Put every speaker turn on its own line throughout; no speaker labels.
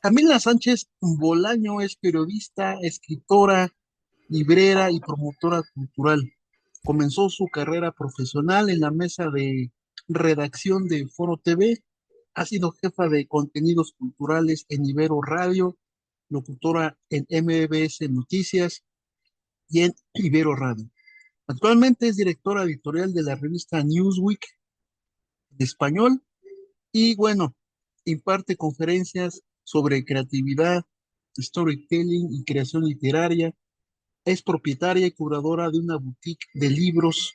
Camila Sánchez Bolaño es periodista, escritora, librera y promotora cultural. Comenzó su carrera profesional en la mesa de redacción de Foro TV. Ha sido jefa de contenidos culturales en Ibero Radio, locutora en MBS Noticias y en Ibero Radio. Actualmente es directora editorial de la revista Newsweek de español y bueno, imparte conferencias sobre creatividad, storytelling y creación literaria. Es propietaria y curadora de una boutique de libros,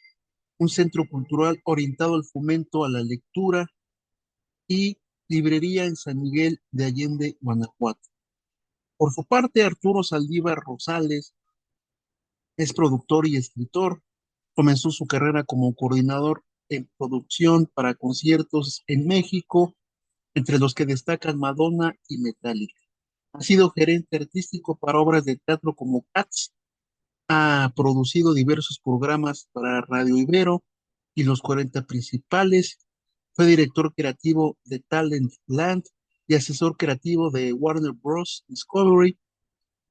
un centro cultural orientado al fomento a la lectura y librería en San Miguel de Allende, Guanajuato. Por su parte, Arturo Saldívar Rosales es productor y escritor. Comenzó su carrera como coordinador en producción para conciertos en México, entre los que destacan Madonna y Metallica. Ha sido gerente artístico para obras de teatro como Cats. Ha producido diversos programas para Radio Ibero y los 40 principales. Fue director creativo de Talent Land y asesor creativo de Warner Bros. Discovery.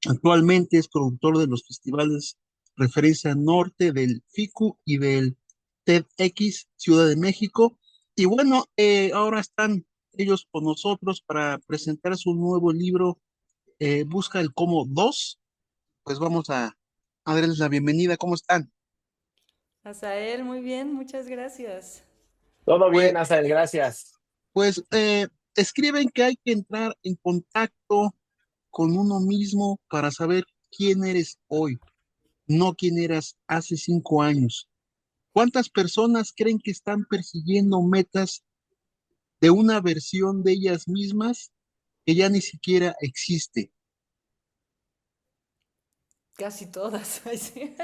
Actualmente es productor de los festivales Referencia Norte del FICU y del TEDx Ciudad de México. Y bueno, ahora están ellos con nosotros para presentar su nuevo libro, Busca el Cómo 2. Pues vamos a darles la bienvenida. ¿Cómo están?
Azael, muy bien, muchas gracias.
Todo
Pues,
bien, Asael, gracias.
pues escriben que hay que entrar en contacto con uno mismo para saber quién eres hoy, no quién eras hace 5 años. ¿Cuántas personas creen que están persiguiendo metas de una versión de ellas mismas que ya ni siquiera existe?
Casi todas. Ay, sí.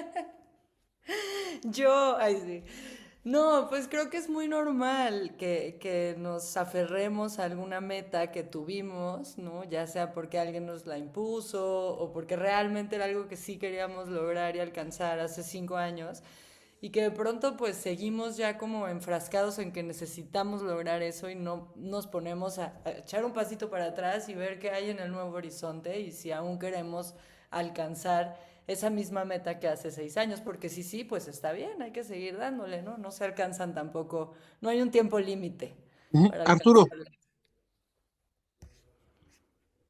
Yo, ay, sí. No, pues creo que es muy normal que nos aferremos a alguna meta que tuvimos, ¿no? Ya sea porque alguien nos la impuso o porque realmente era algo que sí queríamos lograr y alcanzar hace 5 años y que de pronto pues seguimos ya como enfrascados en que necesitamos lograr eso y no nos ponemos a echar un pasito para atrás y ver qué hay en el nuevo horizonte y si aún queremos alcanzar esa misma meta que hace 6 años, porque sí, sí, pues está bien, hay que seguir dándole, ¿no? No se alcanzan tampoco, no hay un tiempo límite
Ujú.
para
Arturo,
alcanzarlo.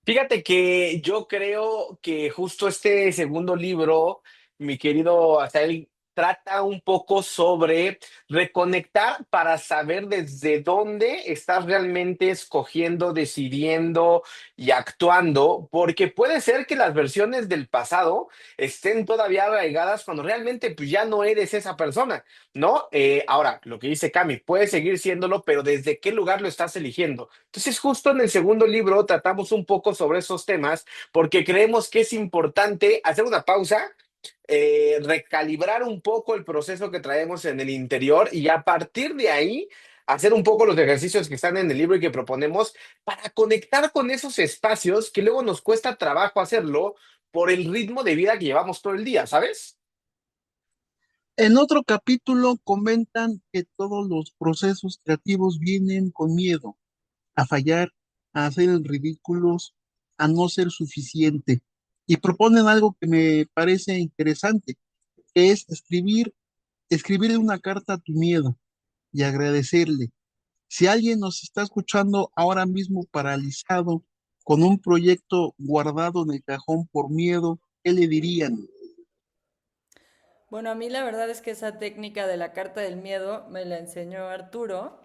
Fíjate que yo creo que justo este segundo libro, mi querido Asael, trata un poco sobre reconectar para saber desde dónde estás realmente escogiendo, decidiendo y actuando, porque puede ser que las versiones del pasado estén todavía arraigadas cuando realmente pues, ya no eres esa persona, ¿no? Ahora, lo que dice Cami, puedes seguir siéndolo, pero ¿desde qué lugar lo estás eligiendo? Entonces, justo en el segundo libro tratamos un poco sobre esos temas porque creemos que es importante hacer una pausa, recalibrar un poco el proceso que traemos en el interior y a partir de ahí hacer un poco los ejercicios que están en el libro y que proponemos para conectar con esos espacios que luego nos cuesta trabajo hacerlo por el ritmo de vida que llevamos todo el día, ¿sabes?
en otro capítulo comentan que todos los procesos creativos vienen con miedo a fallar, a hacer el ridículos, a no ser suficiente. Y proponen algo que me parece interesante, que es escribirle una carta a tu miedo y agradecerle. Si alguien nos está escuchando ahora mismo paralizado, con un proyecto guardado en el cajón por miedo, ¿qué le dirían?
Bueno, a mí la verdad es que esa técnica de la carta del miedo me la enseñó Arturo.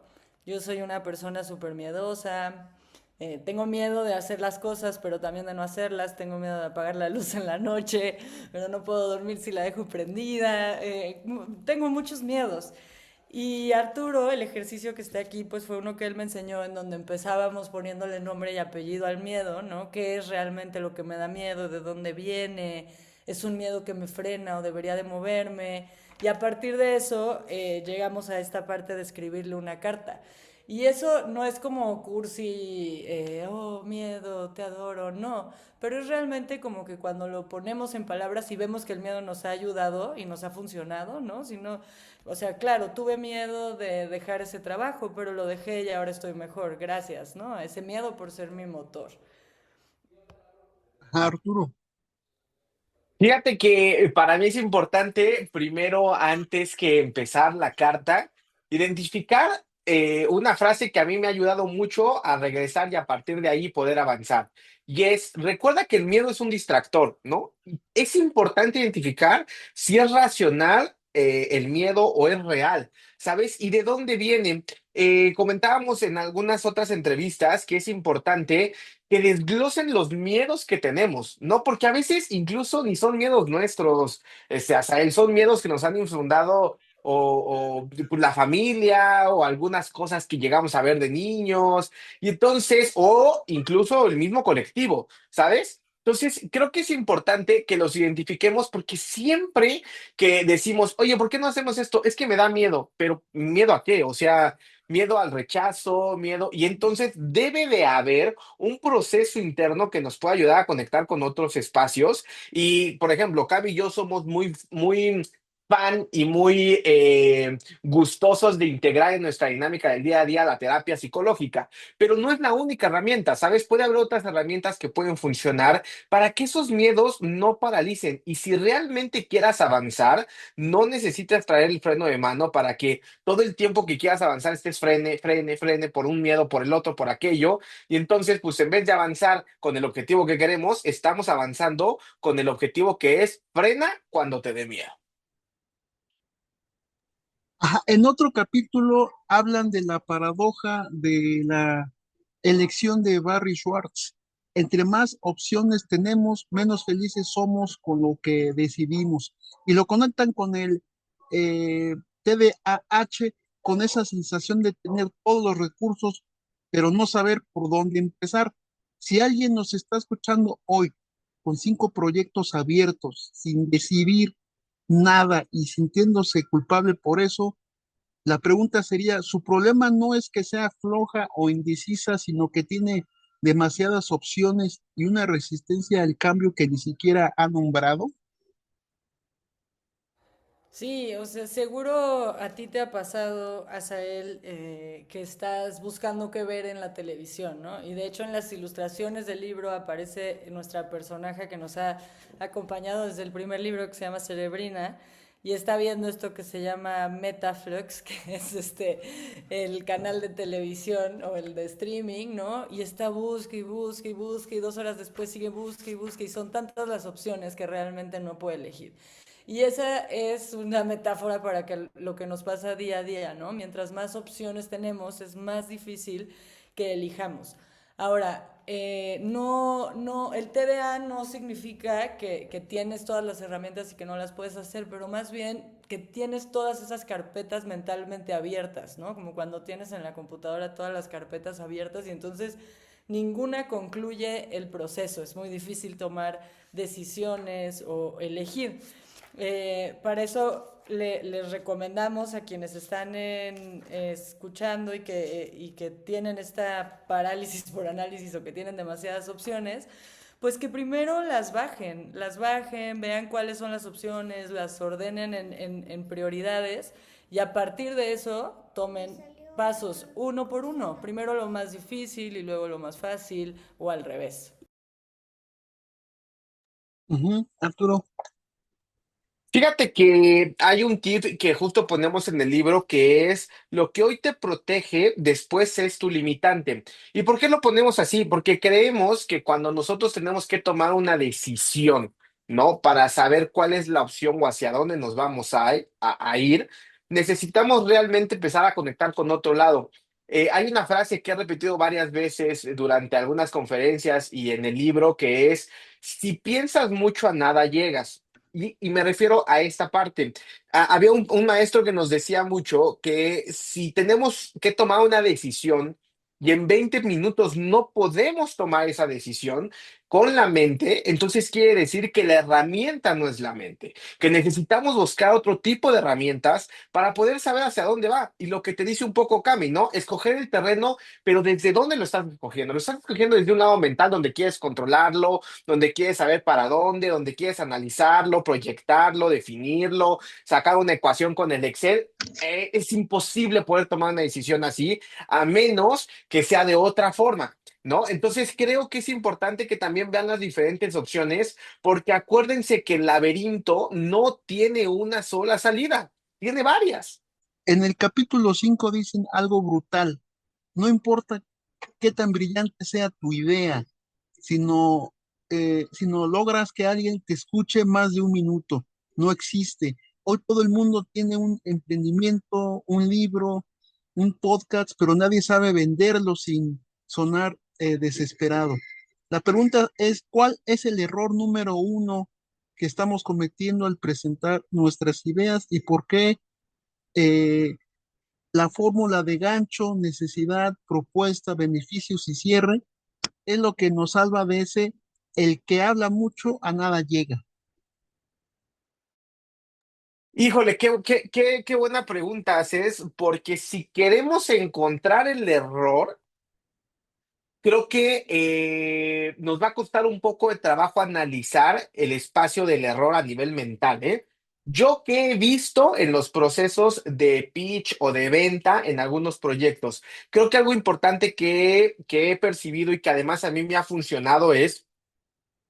Yo soy una persona súper miedosa. Tengo miedo de hacer las cosas, pero también de no hacerlas. Tengo miedo de apagar la luz en la noche, pero no puedo dormir si la dejo prendida. Tengo muchos miedos. Y Arturo, el ejercicio que está aquí, pues fue uno que él me enseñó en donde empezábamos poniéndole nombre y apellido al miedo, ¿no? ¿Qué es realmente lo que me da miedo? ¿De dónde viene? ¿Es un miedo que me frena o debería de moverme? Y a partir de eso llegamos a esta parte de escribirle una carta. Y eso no es como cursi, oh, miedo, te adoro, no. Pero es realmente como que cuando lo ponemos en palabras y vemos que el miedo nos ha ayudado y nos ha funcionado, ¿no? Si no, o sea, claro, tuve miedo de dejar ese trabajo, pero lo dejé y ahora estoy mejor, gracias, ¿no? Ese miedo por ser mi motor.
Arturo.
Fíjate que para mí es importante, primero, antes que empezar la carta, identificar una frase que a mí me ha ayudado mucho a regresar y a partir de ahí poder avanzar. Y es, recuerda que el miedo es un distractor, ¿no? Es importante identificar si es racional el miedo o es real, ¿sabes? ¿Y de dónde viene? Comentábamos en algunas otras entrevistas que es importante que desglosen los miedos que tenemos, ¿no? Porque a veces incluso ni son miedos nuestros, Asael, son miedos que nos han infundado pues, la familia o algunas cosas que llegamos a ver de niños, y entonces, o incluso el mismo colectivo, ¿sabes? Entonces, creo que es importante que los identifiquemos porque siempre que decimos, oye, ¿por qué no hacemos esto? Es que me da miedo, pero ¿miedo a qué? O sea, miedo al rechazo, miedo, y entonces debe de haber un proceso interno que nos pueda ayudar a conectar con otros espacios. Y, por ejemplo, Cavi y yo somos muy fan y muy gustosos de integrar en nuestra dinámica del día a día la terapia psicológica, pero no es la única herramienta, ¿sabes? Puede haber otras herramientas que pueden funcionar para que esos miedos no paralicen. Y si realmente quieras avanzar, no necesitas traer el freno de mano para que todo el tiempo que quieras avanzar estés frene por un miedo, por el otro, por aquello, y entonces, pues en vez de avanzar con el objetivo que queremos, estamos avanzando con el objetivo que es frena cuando te dé miedo.
Ajá, en otro capítulo hablan de la paradoja de la elección de Barry Schwartz. Entre más opciones tenemos, menos felices somos con lo que decidimos. Y lo conectan con el TDAH, con esa sensación de tener todos los recursos, pero no saber por dónde empezar. Si alguien nos está escuchando hoy con 5 proyectos abiertos, sin decidir nada y sintiéndose culpable por eso, la pregunta sería, ¿su problema no es que sea floja o indecisa, sino que tiene demasiadas opciones y una resistencia al cambio que ni siquiera ha nombrado?
Sí, o sea, seguro a ti te ha pasado, Asael, que estás buscando qué ver en la televisión, ¿no? Y de hecho en las ilustraciones del libro aparece nuestra personaje que nos ha acompañado desde el primer libro, que se llama Cerebrina, y está viendo esto que se llama Metaflux, que es el canal de televisión o el de streaming, ¿no? Y está busca y busca y busca y 2 horas después sigue busca y busca y son tantas las opciones que realmente no puede elegir. Y esa es una metáfora para que lo que nos pasa día a día, ¿no? Mientras más opciones tenemos, es más difícil que elijamos. Ahora, el TDA no significa que tienes todas las herramientas y que no las puedes hacer, pero más bien que tienes todas esas carpetas mentalmente abiertas, ¿no? Como cuando tienes en la computadora todas las carpetas abiertas y entonces ninguna concluye el proceso. Es muy difícil tomar decisiones o elegir. Para eso les recomendamos a quienes están escuchando y que tienen esta parálisis por análisis o que tienen demasiadas opciones, pues que primero las bajen, vean cuáles son las opciones, las ordenen en prioridades y a partir de eso tomen pasos uno por uno. Primero lo más difícil y luego lo más fácil o al revés.
Ujú, Arturo.
Fíjate que hay un tip que justo ponemos en el libro que es lo que hoy te protege, después es tu limitante. ¿Y por qué lo ponemos así? Porque creemos que cuando nosotros tenemos que tomar una decisión, ¿no? Para saber cuál es la opción o hacia dónde nos vamos a ir, necesitamos realmente empezar a conectar con otro lado. Hay una frase que he repetido varias veces durante algunas conferencias y en el libro que es, si piensas mucho a nada llegas. Y me refiero a esta parte. Había un maestro que nos decía mucho que si tenemos que tomar una decisión y en 20 minutos no podemos tomar esa decisión con la mente, entonces quiere decir que la herramienta no es la mente, que necesitamos buscar otro tipo de herramientas para poder saber hacia dónde va. Y lo que te dice un poco Cami, ¿no? Escoger el terreno, pero ¿desde dónde lo estás escogiendo? Lo estás escogiendo desde un lado mental donde quieres controlarlo, donde quieres saber para dónde, donde quieres analizarlo, proyectarlo, definirlo, sacar una ecuación con el Excel. Es imposible poder tomar una decisión así a menos que sea de otra forma. ¿no? Entonces creo que es importante que también vean las diferentes opciones, porque acuérdense que el laberinto no tiene una sola salida, tiene varias.
En el capítulo 5 dicen algo brutal. No importa qué tan brillante sea tu idea, sino, sino logras que alguien te escuche más de un minuto. No existe. Hoy todo el mundo tiene un emprendimiento, un libro, un podcast, pero nadie sabe venderlo sin sonar desesperado. La pregunta es, ¿cuál es el error número uno que estamos cometiendo al presentar nuestras ideas y por qué eh, la fórmula de gancho, necesidad, propuesta, beneficios y cierre es lo que nos salva de ese, el que habla mucho a nada llega?
Híjole, qué buena pregunta haces, porque si queremos encontrar el error, creo que nos va a costar un poco de trabajo analizar el espacio del error a nivel mental, ¿eh? Yo que he visto en los procesos de pitch o de venta en algunos proyectos, creo que algo importante que he percibido y que además a mí me ha funcionado es,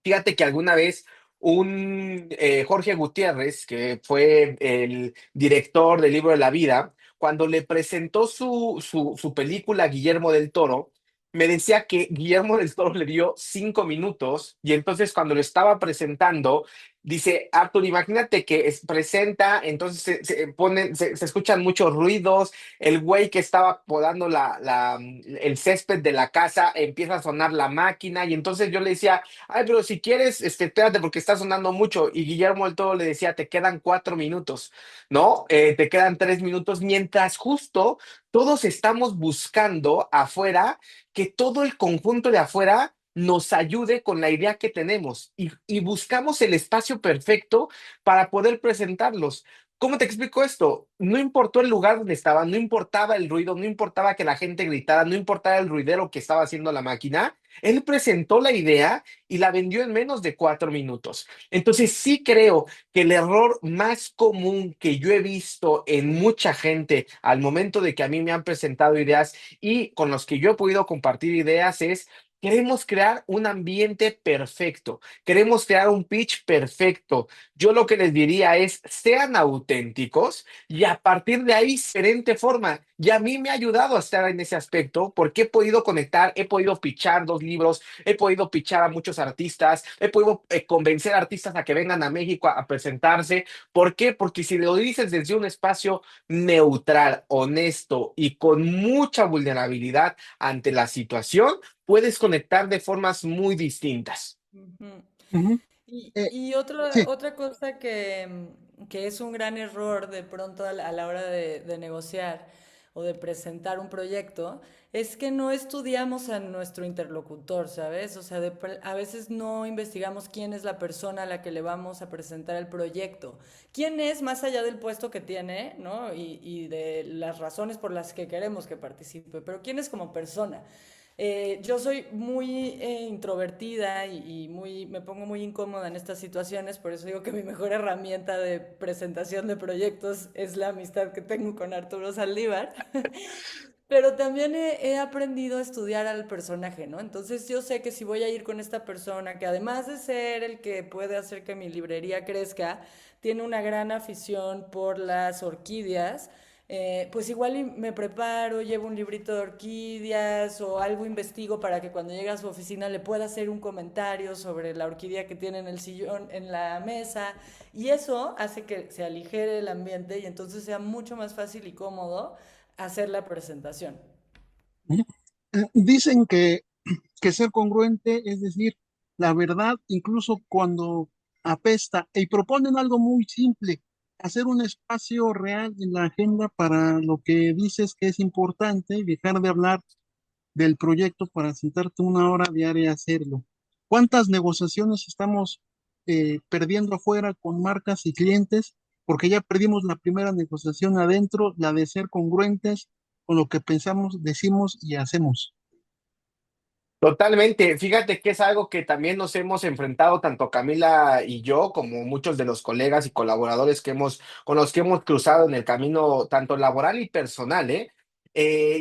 fíjate que alguna vez un Jorge Gutiérrez, que fue el director del Libro de la Vida, cuando le presentó su película a Guillermo del Toro, me decía que Guillermo del Toro le dio 5 minutos y entonces cuando lo estaba presentando, dice, Arthur, imagínate que presenta, entonces se escuchan muchos ruidos, el güey que estaba podando el césped de la casa empieza a sonar la máquina y entonces yo le decía, ay, pero si quieres, espérate porque está sonando mucho. Y Guillermo del Toro le decía, te quedan 4 minutos, ¿no? Te quedan 3 minutos, mientras justo todos estamos buscando afuera que todo el conjunto de afuera nos ayude con la idea que tenemos y buscamos el espacio perfecto para poder presentarlos. ¿Cómo te explico esto? No importó el lugar donde estaba, no importaba el ruido, no importaba que la gente gritara, no importaba el ruidero que estaba haciendo la máquina. Él presentó la idea y la vendió en menos de 4 minutos. Entonces sí creo que el error más común que yo he visto en mucha gente al momento de que a mí me han presentado ideas y con los que yo he podido compartir ideas es: queremos crear un ambiente perfecto, queremos crear un pitch perfecto. Yo lo que les diría es, sean auténticos y a partir de ahí, diferente forma. Y a mí me ha ayudado a estar en ese aspecto porque he podido conectar, he podido pitchar 2 libros, he podido pitchar a muchos artistas, he podido convencer a artistas a que vengan a México a presentarse. ¿Por qué? Porque si lo dices desde un espacio neutral, honesto y con mucha vulnerabilidad ante la situación, puedes conectar de formas muy distintas.
Ujú.
Ujú.
Y otra,
Sí,
otra cosa que es un gran error de pronto a la hora de negociar o de presentar un proyecto es que no estudiamos a nuestro interlocutor, ¿sabes? O sea, a veces no investigamos quién es la persona a la que le vamos a presentar el proyecto. ¿Quién es más allá del puesto que tiene, ¿no? Y de las razones por las que queremos que participe, pero quién es como persona. Yo soy muy introvertida y me pongo muy incómoda en estas situaciones, por eso digo que mi mejor herramienta de presentación de proyectos es la amistad que tengo con Arturo Saldívar. Pero también he aprendido a estudiar al personaje, ¿no? Entonces yo sé que si voy a ir con esta persona, que además de ser el que puede hacer que mi librería crezca, tiene una gran afición por las orquídeas, pues igual y me preparo, llevo un librito de orquídeas o algo investigo para que cuando llegue a su oficina le pueda hacer un comentario sobre la orquídea que tiene en el sillón, en la mesa. Y eso hace que se aligere el ambiente y entonces sea mucho más fácil y cómodo hacer la presentación.
ujú. Dicen que ser congruente es decir la verdad incluso cuando apesta y proponen algo muy simple, hacer un espacio real en la agenda para lo que dices que es importante y dejar de hablar del proyecto para sentarte una hora diaria a hacerlo. ¿Cuántas negociaciones estamos perdiendo afuera con marcas y clientes? Porque ya perdimos la primera negociación adentro, la de ser congruentes con lo que pensamos, decimos y hacemos.
Totalmente. Fíjate que es algo que también nos hemos enfrentado tanto Camila y yo, como muchos de los colegas y colaboradores con los que hemos cruzado en el camino, tanto laboral y personal, ¿eh?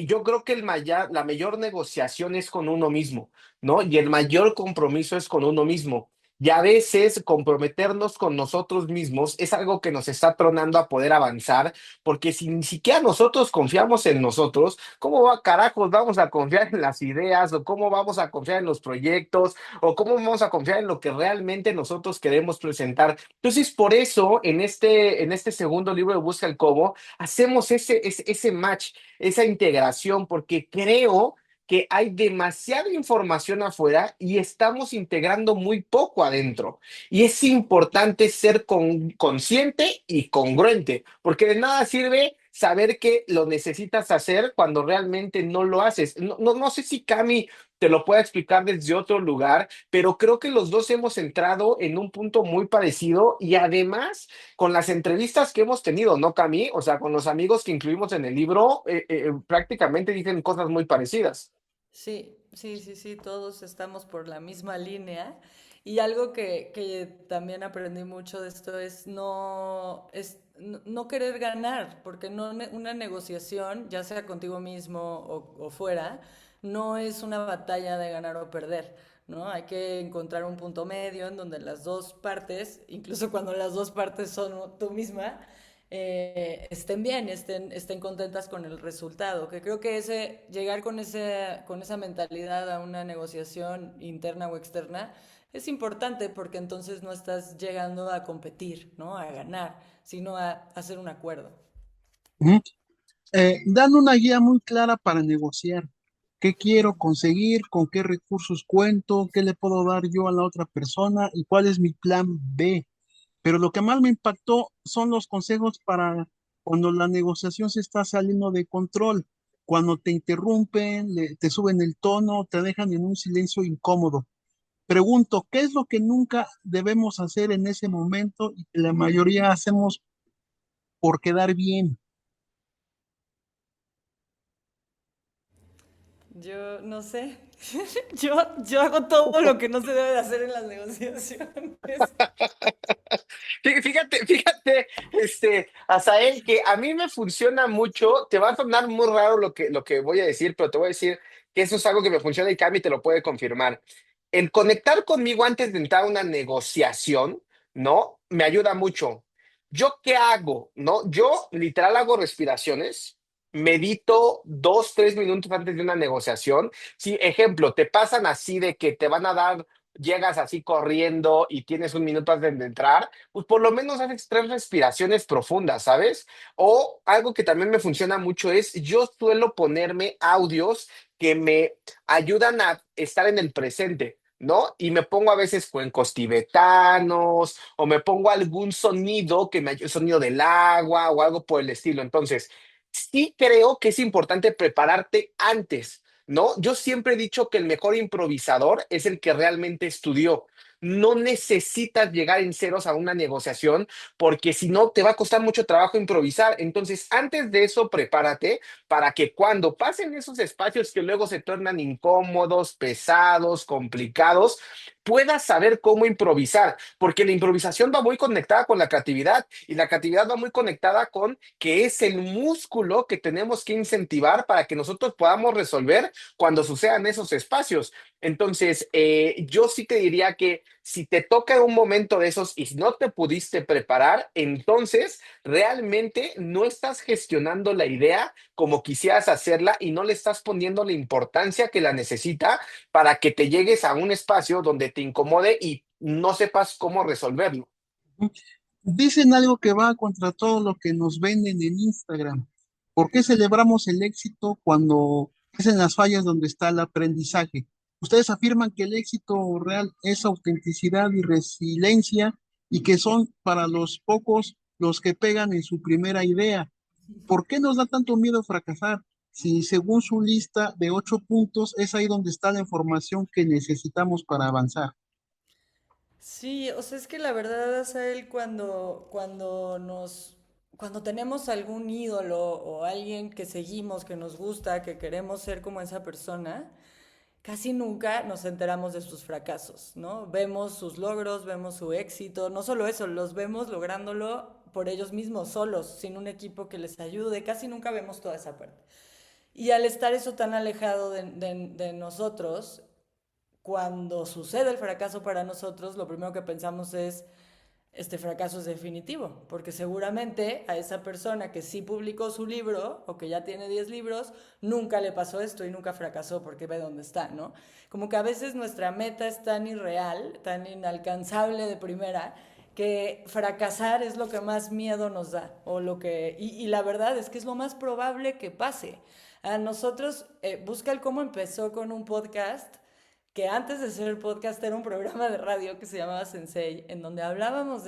yo creo que la mayor negociación es con uno mismo, ¿no? Y el mayor compromiso es con uno mismo. Y a veces comprometernos con nosotros mismos es algo que nos está tronando a poder avanzar, porque si ni siquiera nosotros confiamos en nosotros, ¿cómo va carajos vamos a confiar en las ideas o cómo vamos a confiar en los proyectos o cómo vamos a confiar en lo que realmente nosotros queremos presentar? Entonces, por eso, en este segundo libro de Busca el Cómo, hacemos ese match, esa integración, porque creo que hay demasiada información afuera y estamos integrando muy poco adentro. Y es importante ser consciente y congruente, porque de nada sirve saber que lo necesitas hacer cuando realmente no lo haces. No sé si Cami te lo pueda explicar desde otro lugar, pero creo que los dos hemos entrado en un punto muy parecido y además con las entrevistas que hemos tenido, ¿no, Cami? O sea, con los amigos que incluimos en el libro, prácticamente dicen cosas muy parecidas.
Sí, sí, sí, sí, todos estamos por la misma línea. Y algo que también aprendí mucho de esto es no querer ganar, porque una negociación, ya sea contigo mismo o fuera, no es una batalla de ganar o perder, ¿no? Hay que encontrar un punto medio en donde las dos partes, incluso cuando las dos partes son tú misma, estén bien, estén contentas con el resultado. Que creo que llegar con esa mentalidad a una negociación interna o externa es importante porque entonces no estás llegando a competir, ¿no? A ganar, sino a hacer un acuerdo.
Ujú. Dan una guía muy clara para negociar. ¿Qué quiero conseguir? ¿Con qué recursos cuento? ¿Qué le puedo dar yo a la otra persona? ¿Y cuál es mi plan B? Pero lo que más me impactó son los consejos para cuando la negociación se está saliendo de control, cuando te interrumpen, te suben el tono, te dejan en un silencio incómodo. Pregunto, ¿qué es lo que nunca debemos hacer en ese momento y que la mayoría hacemos por quedar bien?
Yo no sé. Yo hago todo lo que no se debe de hacer en las negociaciones.
Fíjate, Azael, que a mí me funciona mucho, te va a sonar muy raro lo que voy a decir, pero te voy a decir que eso es algo que me funciona y Cami te lo puede confirmar. El conectar conmigo antes de entrar a una negociación, ¿no? Me ayuda mucho. ¿Yo qué hago? ¿No? Yo literal hago respiraciones, medito 2, 3 minutos antes de una negociación. Si, ejemplo, te pasan así de que te van a dar, llegas así corriendo y tienes un minuto antes de entrar, pues por lo menos haces 3 respiraciones profundas, ¿sabes? O algo que también me funciona mucho es, yo suelo ponerme audios que me ayudan a estar en el presente, ¿no? Y me pongo a veces cuencos tibetanos o me pongo algún sonido que me ayude, sonido del agua o algo por el estilo. Entonces, sí creo que es importante prepararte antes. ¿No? Yo siempre he dicho que el mejor improvisador es el que realmente estudió. No necesitas llegar en ceros a una negociación porque si no te va a costar mucho trabajo improvisar. Entonces, antes de eso, prepárate para que cuando pasen esos espacios que luego se tornan incómodos, pesados, complicados, puedas saber cómo improvisar, porque la improvisación va muy conectada con la creatividad y la creatividad va muy conectada con que es el músculo que tenemos que incentivar para que nosotros podamos resolver cuando sucedan esos espacios. Entonces, yo sí te diría que si te toca un momento de esos y si no te pudiste preparar, entonces realmente no estás gestionando la idea como quisieras hacerla y no le estás poniendo la importancia que la necesita para que te llegues a un espacio donde te incomode y no sepas cómo resolverlo.
Dicen algo que va contra todo lo que nos venden en Instagram. ¿Por qué celebramos el éxito cuando es en las fallas donde está el aprendizaje? Ustedes afirman que el éxito real es autenticidad y resiliencia y que son para los pocos los que pegan en su primera idea. ¿Por qué nos da tanto miedo fracasar? Si según su lista de 8 puntos es ahí donde está la información que necesitamos para avanzar.
Sí, o sea, es que la verdad, Asael, cuando tenemos algún ídolo o alguien que seguimos, que nos gusta, que queremos ser como esa persona, casi nunca nos enteramos de sus fracasos, ¿no? Vemos sus logros, vemos su éxito, no solo eso, los vemos lográndolo por ellos mismos, solos, sin un equipo que les ayude, casi nunca vemos toda esa parte. Y al estar eso tan alejado de nosotros, cuando sucede el fracaso para nosotros, lo primero que pensamos es, este fracaso es definitivo, porque seguramente a esa persona que sí publicó su libro o que ya tiene 10 libros, nunca le pasó esto y nunca fracasó porque ve dónde está, ¿no? Como que a veces nuestra meta es tan irreal, tan inalcanzable de primera, que fracasar es lo que más miedo nos da, o lo que, y la verdad es que es lo más probable que pase. A nosotros, busca el cómo empezó con un podcast que antes de ser el podcast era un programa de radio que se llamaba Sensei, en donde hablábamos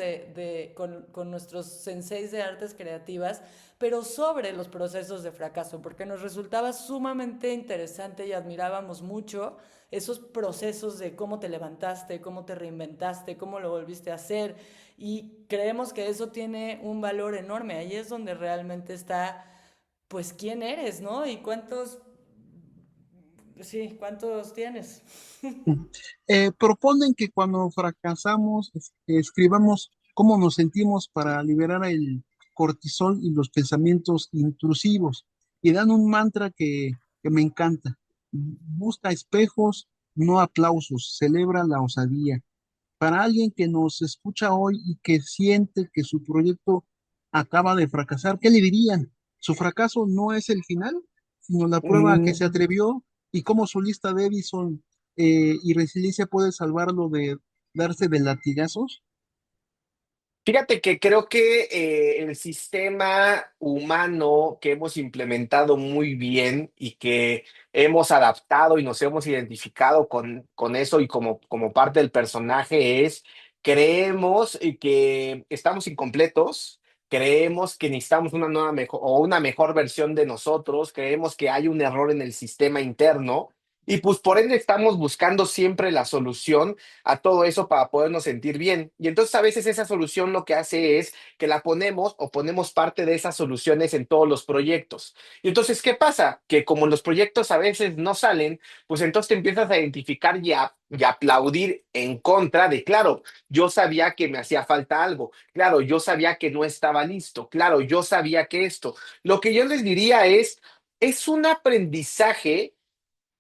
con nuestros senseis de artes creativas, pero sobre los procesos de fracaso, porque nos resultaba sumamente interesante y admirábamos mucho esos procesos de cómo te levantaste, cómo te reinventaste, cómo lo volviste a hacer, y creemos que eso tiene un valor enorme. Ahí es donde realmente está, pues, quién eres, ¿no? Y cuántos tienes.
Proponen que cuando fracasamos, escribamos cómo nos sentimos para liberar el cortisol y los pensamientos intrusivos. Y dan un mantra que me encanta. Busca espejos, no aplausos. Celebra la osadía. Para alguien que nos escucha hoy y que siente que su proyecto acaba de fracasar, ¿qué le dirían? Su fracaso no es el final, sino la prueba a que se
Mm,
atrevió y cómo su lista de Edison y resiliencia puede salvarlo de darse de latigazos.
Fíjate que creo que el sistema humano que hemos implementado muy bien y que hemos adaptado y nos hemos identificado con eso y como parte del personaje es, creemos que estamos incompletos, creemos que necesitamos una nueva mejor o una mejor versión de nosotros, creemos que hay un error en el sistema interno. Y pues por ende estamos buscando siempre la solución a todo eso para podernos sentir bien. Y entonces a veces esa solución lo que hace es que la ponemos o ponemos parte de esas soluciones en todos los proyectos. Y entonces, ¿qué pasa? Que como los proyectos a veces no salen, pues entonces te empiezas a identificar y aplaudir en contra de, claro, yo sabía que me hacía falta algo, claro, yo sabía que no estaba listo, claro, yo sabía que esto. Lo que yo les diría es un aprendizaje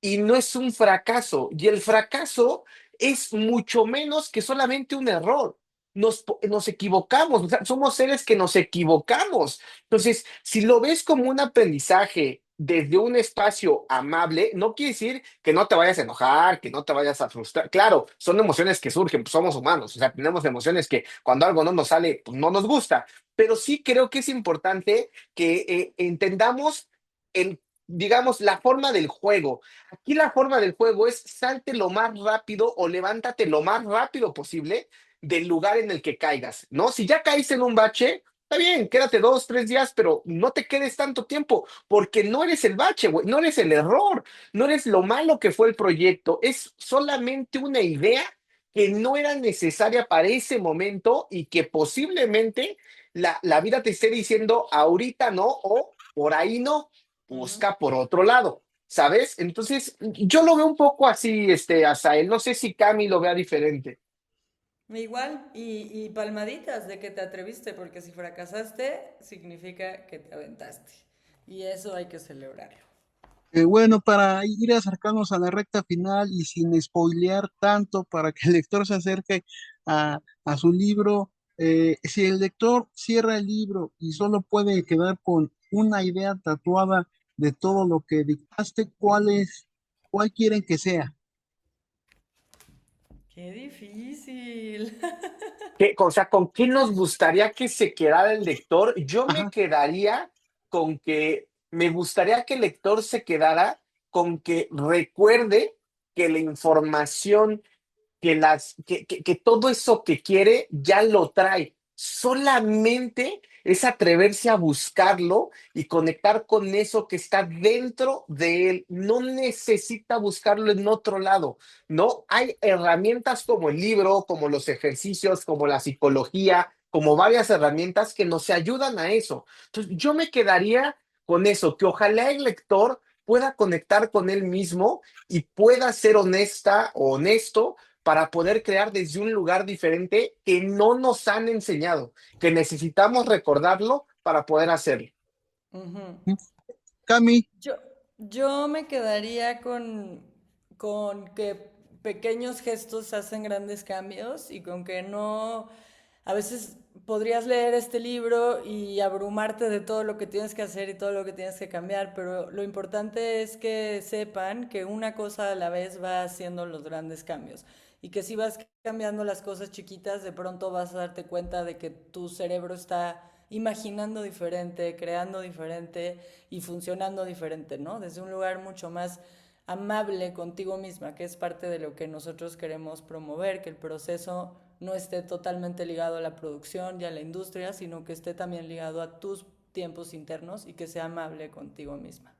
y no es un fracaso. Y el fracaso es mucho menos que solamente un error. Nos equivocamos, o sea, somos seres que nos equivocamos. Entonces, si lo ves como un aprendizaje desde un espacio amable, no quiere decir que no te vayas a enojar, que no te vayas a frustrar. Claro, son emociones que surgen, pues somos humanos, o sea, tenemos emociones que cuando algo no nos sale, pues no nos gusta. Pero sí creo que es importante que entendamos el, digamos, la forma del juego. Aquí la forma del juego es salte lo más rápido o levántate lo más rápido posible del lugar en el que caigas, ¿no? Si ya caíste en un bache, está bien, quédate 2, 3 días, pero no te quedes tanto tiempo, porque no eres el bache, güey, no eres el error, no eres lo malo que fue el proyecto, es solamente una idea que no era necesaria para ese momento y que posiblemente la vida te esté diciendo ahorita no o por ahí no,
Ujú.
busca por otro lado. ¿Sabes? Entonces, yo lo veo un poco así, Asael. No sé si Cami lo vea diferente.
Igual, y palmaditas de que te atreviste, porque si fracasaste, significa que te aventaste. Y eso hay que celebrarlo.
Bueno, para ir acercarnos a la recta final y sin spoilear tanto para que el lector se acerque a su libro, si el lector cierra el libro y solo puede quedar con una idea tatuada de todo lo que dictaste, ¿cuál quieren que sea?
¡Qué difícil!
O sea, ¿con qué nos gustaría que se quedara el lector? Yo me
Ajá.
quedaría con que me gustaría que el lector se quedara con que recuerde que la información que todo eso que quiere ya lo trae. Solamente es atreverse a buscarlo y conectar con eso que está dentro de él. No necesita buscarlo en otro lado, ¿no? Hay herramientas como el libro, como los ejercicios, como la psicología, como varias herramientas que nos ayudan a eso. Entonces, yo me quedaría con eso, que ojalá el lector pueda conectar con él mismo y pueda ser honesta o honesto para poder crear desde un lugar diferente que no nos han enseñado, que necesitamos recordarlo para poder hacerlo.
Ujú.
Cami,
Yo, Yo me quedaría con que pequeños gestos hacen grandes cambios y con que no, a veces podrías leer este libro y abrumarte de todo lo que tienes que hacer y todo lo que tienes que cambiar, pero lo importante es que sepan que una cosa a la vez va haciendo los grandes cambios y que si vas cambiando las cosas chiquitas, de pronto vas a darte cuenta de que tu cerebro está imaginando diferente, creando diferente y funcionando diferente, ¿no? Desde un lugar mucho más amable contigo misma, que es parte de lo que nosotros queremos promover, que el proceso no esté totalmente ligado a la producción y a la industria, sino que esté también ligado a tus tiempos internos y que sea amable contigo misma.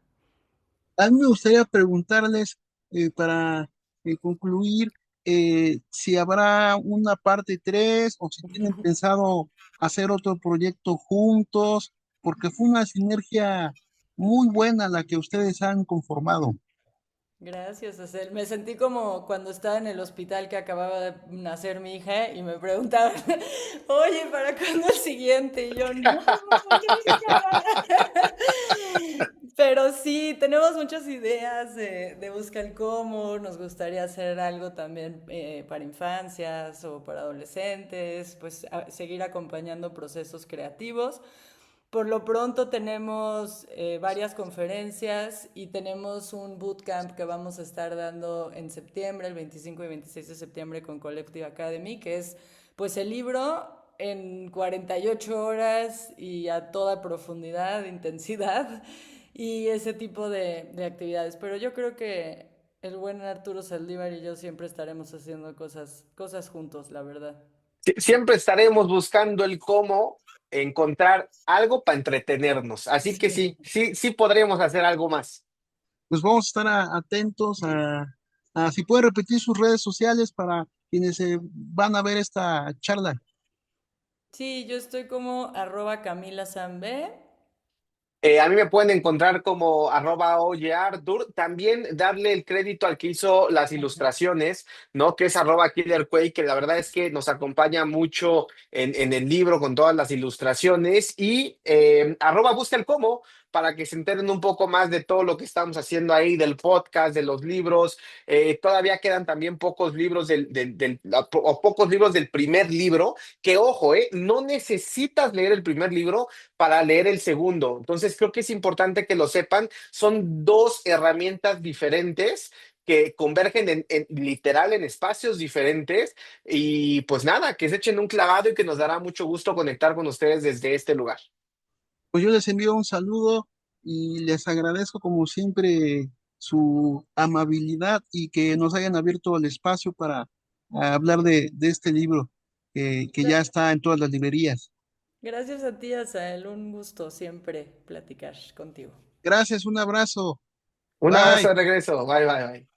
A mí me gustaría preguntarles, para concluir, si habrá una parte 3 o si tienen pensado hacer otro proyecto juntos, porque fue una sinergia muy buena la que ustedes han conformado.
Gracias, Acel. Me sentí como cuando estaba en el hospital que acababa de nacer mi hija y me preguntaban, oye, ¿para cuándo el siguiente? Y yo, no, nunca. Pero sí, tenemos muchas ideas de buscar el cómo. Nos gustaría hacer algo también para infancias o para adolescentes, pues seguir acompañando procesos creativos. Por lo pronto tenemos varias conferencias y tenemos un bootcamp que vamos a estar dando en septiembre, el 25 y 26 de septiembre con Collective Academy, que es pues el libro en 48 horas y a toda profundidad, intensidad y ese tipo de actividades. Pero yo creo que el buen Arturo Saldívar y yo siempre estaremos haciendo cosas juntos, la verdad.
Siempre estaremos buscando el cómo encontrar algo para entretenernos. Así que
Sí.
sí, sí, sí podremos hacer algo más.
Pues vamos a estar atentos a si puede repetir sus redes sociales para quienes van a ver esta charla.
Sí, yo estoy como arroba Camila Zambe.
A mí me pueden encontrar como @oyeartur. También darle el crédito al que hizo las ilustraciones, ¿no? Que es @killerquake, que la verdad es que nos acompaña mucho en el libro con todas las ilustraciones. Y busca el cómo para que se enteren un poco más de todo lo que estamos haciendo ahí, del podcast, de los libros. Todavía quedan también pocos libros o pocos libros del primer libro, que ojo, no necesitas leer el primer libro para leer el segundo. Entonces, creo que es importante que lo sepan. Son dos herramientas diferentes que convergen literal en espacios diferentes y pues nada, que se echen un clavado y que nos dará mucho gusto conectar con ustedes desde este lugar.
Pues yo les envío un saludo y les agradezco como siempre su amabilidad y que nos hayan abierto el espacio para hablar de este libro que ya está en todas las librerías.
Gracias a ti, Asael. Un gusto siempre platicar contigo.
Gracias, un abrazo.
Un abrazo
Bye.
de regreso. Bye, bye, bye.